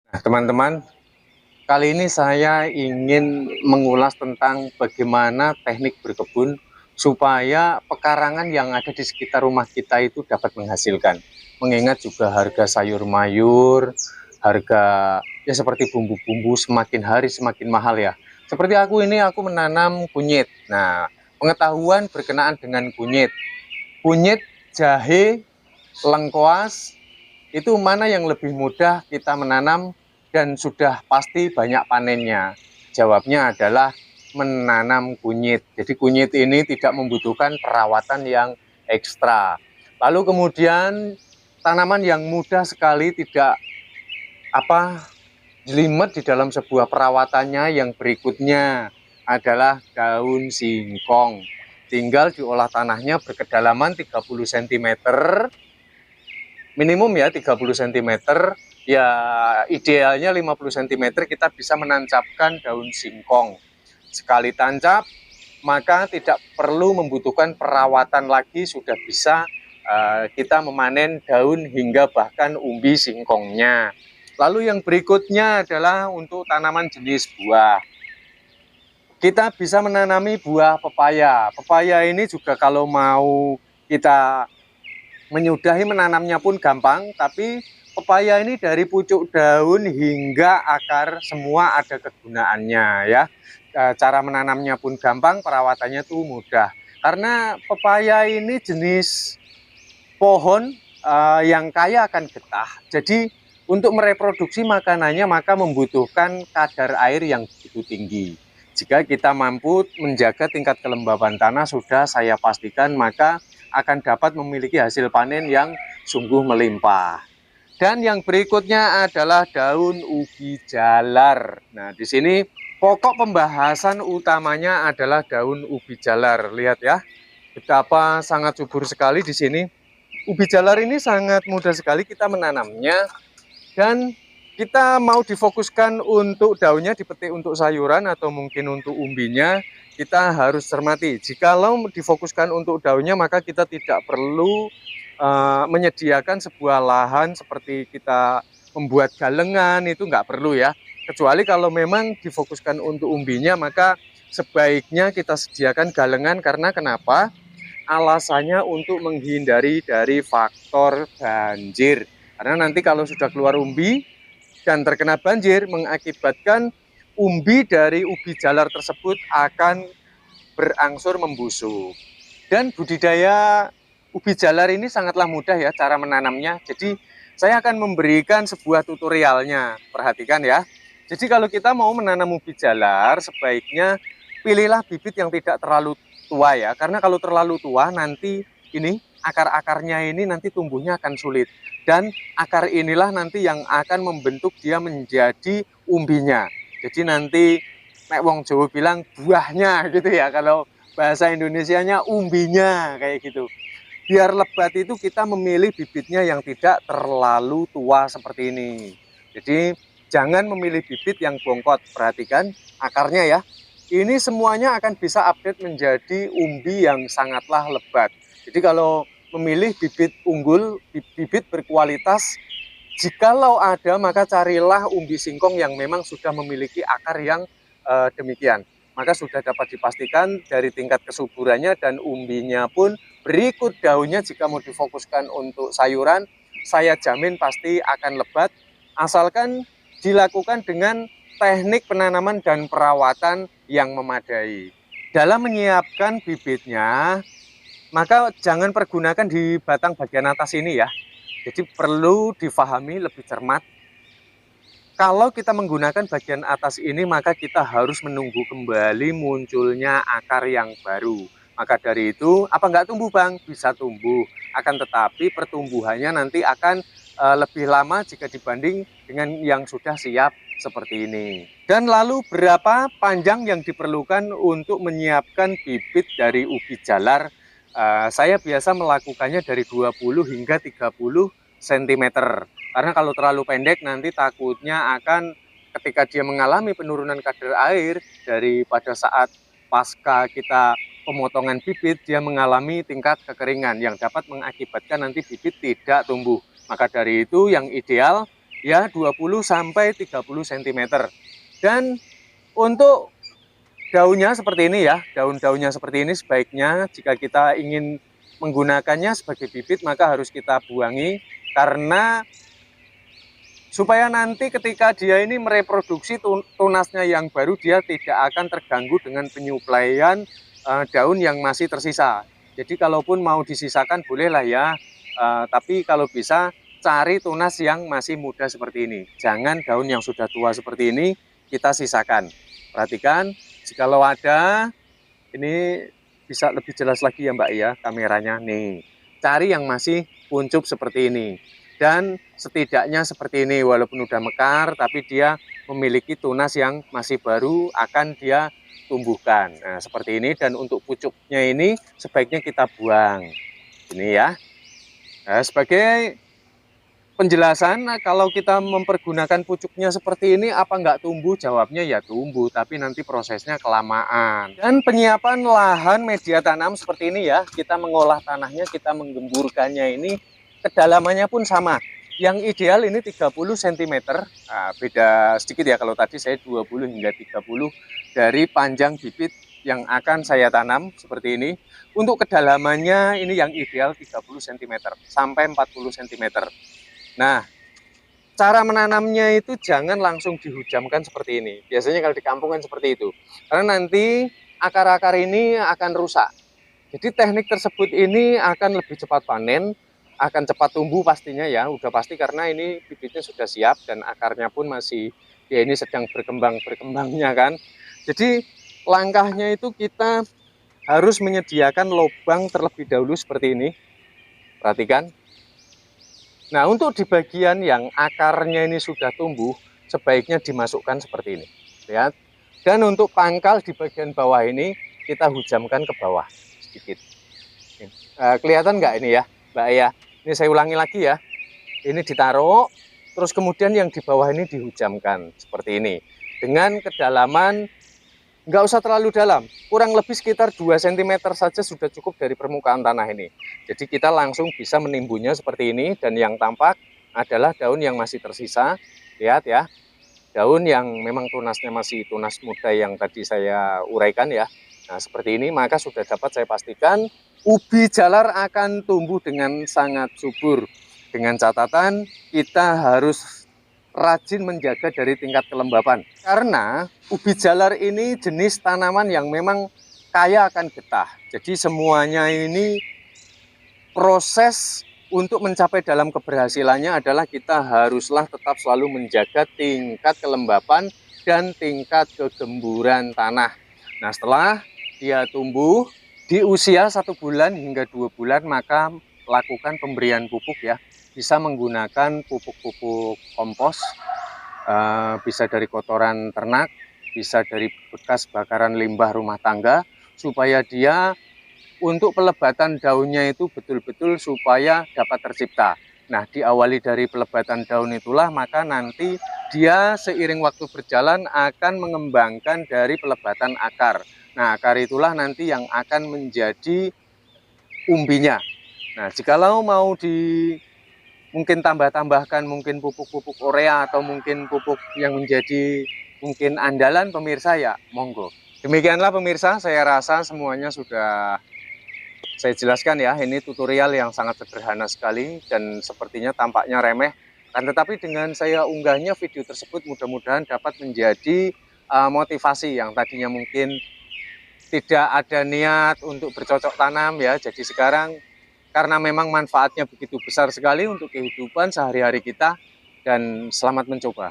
Nah, teman-teman, kali ini saya ingin mengulas tentang bagaimana teknik berkebun supaya pekarangan yang ada di sekitar rumah kita itu dapat menghasilkan. Mengingat juga harga sayur mayur, harga ya seperti bumbu-bumbu semakin hari semakin mahal ya. Seperti aku menanam kunyit. Nah, pengetahuan berkenaan dengan kunyit. Kunyit, jahe, lengkoas, itu mana yang lebih mudah kita menanam dan sudah pasti banyak panennya? Jawabnya adalah menanam kunyit. Jadi kunyit ini tidak membutuhkan perawatan yang ekstra. Lalu kemudian tanaman yang mudah sekali tidak jelimet di dalam sebuah perawatannya yang berikutnya adalah daun singkong. Tinggal diolah tanahnya berkedalaman 30 cm, minimum ya 30 cm, ya idealnya 50 cm kita bisa menancapkan daun singkong. Sekali tancap, maka tidak perlu membutuhkan perawatan lagi, sudah bisa kita memanen daun hingga bahkan umbi singkongnya. Lalu yang berikutnya adalah untuk tanaman jenis buah. Kita bisa menanami buah pepaya. Pepaya ini juga kalau mau kita menyudahi menanamnya pun gampang, tapi pepaya ini dari pucuk daun hingga akar semua ada kegunaannya ya. Cara menanamnya pun gampang, perawatannya tuh mudah. Karena pepaya ini jenis pohon yang kaya akan getah. Jadi untuk mereproduksi makanannya maka membutuhkan kadar air yang begitu tinggi. Jika kita mampu menjaga tingkat kelembaban tanah, sudah saya pastikan maka akan dapat memiliki hasil panen yang sungguh melimpah. Dan yang berikutnya adalah daun ubi jalar. Nah, di sini pokok pembahasan utamanya adalah daun ubi jalar. Lihat ya, betapa sangat subur sekali di sini. Ubi jalar ini sangat mudah sekali kita menanamnya, dan kita mau difokuskan untuk daunnya dipetik untuk sayuran atau mungkin untuk umbinya, kita harus cermati. Jikalau difokuskan untuk daunnya, maka kita tidak perlu menyediakan sebuah lahan seperti kita membuat galengan, itu nggak perlu ya. Kecuali kalau memang difokuskan untuk umbinya, maka sebaiknya kita sediakan galengan. Karena kenapa? Alasannya untuk menghindari dari faktor banjir. Karena nanti kalau sudah keluar umbi dan terkena banjir, mengakibatkan umbi dari ubi jalar tersebut akan berangsur membusuk. Dan budidaya ubi jalar ini sangatlah mudah ya cara menanamnya. Jadi saya akan memberikan sebuah tutorialnya. Perhatikan ya. Jadi kalau kita mau menanam ubi jalar, sebaiknya pilihlah bibit yang tidak terlalu tua ya. Karena kalau terlalu tua nanti ini akar-akarnya ini nanti tumbuhnya akan sulit. Dan akar inilah nanti yang akan membentuk dia menjadi umbinya. Jadi nanti nek wong Jawa bilang buahnya gitu ya. Kalau bahasa Indonesianya umbinya kayak gitu. Biar lebat itu kita memilih bibitnya yang tidak terlalu tua seperti ini. Jadi jangan memilih bibit yang bongkot. Perhatikan akarnya ya. Ini semuanya akan bisa update menjadi umbi yang sangatlah lebat. Jadi kalau memilih bibit unggul, bibit berkualitas, jikalau ada maka carilah umbi singkong yang memang sudah memiliki akar yang demikian. Maka sudah dapat dipastikan dari tingkat kesuburannya dan umbinya pun berikut daunnya. Jika mau difokuskan untuk sayuran, saya jamin pasti akan lebat, asalkan dilakukan dengan teknik penanaman dan perawatan yang memadai. Dalam menyiapkan bibitnya, maka jangan pergunakan di batang bagian atas ini ya. Jadi perlu difahami lebih cermat. Kalau kita menggunakan bagian atas ini, maka kita harus menunggu kembali munculnya akar yang baru. Maka dari itu, apa nggak tumbuh Bang? Bisa tumbuh. Akan tetapi pertumbuhannya nanti akan lebih lama jika dibanding dengan yang sudah siap seperti ini. Dan lalu berapa panjang yang diperlukan untuk menyiapkan bibit dari ubi jalar? Saya biasa melakukannya dari 20 hingga 30 cm. Karena kalau terlalu pendek nanti takutnya akan ketika dia mengalami penurunan kadar air dari pada saat pasca kita pemotongan bibit, dia mengalami tingkat kekeringan yang dapat mengakibatkan nanti bibit tidak tumbuh. Maka dari itu yang ideal ya 20 sampai 30 cm. Dan untuk daunnya seperti ini ya, daun-daunnya seperti ini sebaiknya jika kita ingin menggunakannya sebagai bibit maka harus kita buangi, karena supaya nanti ketika dia ini mereproduksi tunasnya yang baru, dia tidak akan terganggu dengan penyuplaian daun yang masih tersisa. Jadi kalaupun mau disisakan bolehlah ya, tapi kalau bisa cari tunas yang masih muda seperti ini. Jangan daun yang sudah tua seperti ini kita sisakan. Perhatikan, jikalau ada, ini bisa lebih jelas lagi ya Mbak ya kameranya nih. Cari yang masih kuncup seperti ini. Dan setidaknya seperti ini, walaupun udah mekar tapi dia memiliki tunas yang masih baru akan dia tumbuhkan. Nah, seperti ini. Dan untuk pucuknya ini sebaiknya kita buang. Ini ya. Nah, sebagai penjelasan, kalau kita mempergunakan pucuknya seperti ini, apa nggak tumbuh? Jawabnya ya tumbuh, tapi nanti prosesnya kelamaan. Dan penyiapan lahan media tanam seperti ini ya, kita mengolah tanahnya, kita menggemburkannya ini, kedalamannya pun sama. Yang ideal ini 30 cm, nah, beda sedikit ya, kalau tadi saya 20 hingga 30 dari panjang bibit yang akan saya tanam seperti ini. Untuk kedalamannya ini yang ideal 30 cm sampai 40 cm. Nah, cara menanamnya itu jangan langsung dihujamkan seperti ini. Biasanya kalau di kampung kan seperti itu. Karena nanti akar-akar ini akan rusak. Jadi teknik tersebut ini akan lebih cepat panen, akan cepat tumbuh pastinya ya, udah pasti, karena ini bibitnya sudah siap dan akarnya pun masih, ya ini sedang berkembangnya kan. Jadi langkahnya itu kita harus menyediakan lubang terlebih dahulu seperti ini. Perhatikan. Nah, untuk di bagian yang akarnya ini sudah tumbuh, sebaiknya dimasukkan seperti ini. Lihat. Dan untuk pangkal di bagian bawah ini, kita hujamkan ke bawah sedikit. Kelihatan nggak ini ya, Mbak ya? Ini saya ulangi lagi ya. Ini ditaruh, terus kemudian yang di bawah ini dihujamkan seperti ini. Dengan kedalaman nggak usah terlalu dalam, kurang lebih sekitar 2 cm saja sudah cukup dari permukaan tanah ini. Jadi kita langsung bisa menimbunnya seperti ini, dan yang tampak adalah daun yang masih tersisa. Lihat ya, daun yang memang tunasnya masih tunas muda yang tadi saya uraikan ya. Nah seperti ini, maka sudah dapat saya pastikan ubi jalar akan tumbuh dengan sangat subur. Dengan catatan kita harus rajin menjaga dari tingkat kelembapan. Karena ubi jalar ini jenis tanaman yang memang kaya akan getah. Jadi semuanya ini proses untuk mencapai dalam keberhasilannya adalah kita haruslah tetap selalu menjaga tingkat kelembapan dan tingkat kegemburan tanah. Nah setelah dia tumbuh di usia 1 bulan hingga 2 bulan, maka lakukan pemberian pupuk ya. Bisa menggunakan pupuk-pupuk kompos, bisa dari kotoran ternak, bisa dari bekas bakaran limbah rumah tangga, supaya dia untuk pelebatan daunnya itu betul-betul supaya dapat tercipta. Nah, diawali dari pelebatan daun itulah, maka nanti dia seiring waktu berjalan akan mengembangkan dari pelebatan akar. Nah, akar itulah nanti yang akan menjadi umbinya. Nah, jikalau mau mungkin tambahkan mungkin pupuk-pupuk urea atau mungkin pupuk yang menjadi mungkin andalan pemirsa, ya monggo. Demikianlah pemirsa, saya rasa semuanya sudah saya jelaskan ya. Ini tutorial yang sangat sederhana sekali dan sepertinya tampaknya remeh. Tetapi dengan saya unggahnya video tersebut, mudah-mudahan dapat menjadi motivasi yang tadinya mungkin tidak ada niat untuk bercocok tanam ya. Jadi sekarang karena memang manfaatnya begitu besar sekali untuk kehidupan sehari-hari kita, dan selamat mencoba.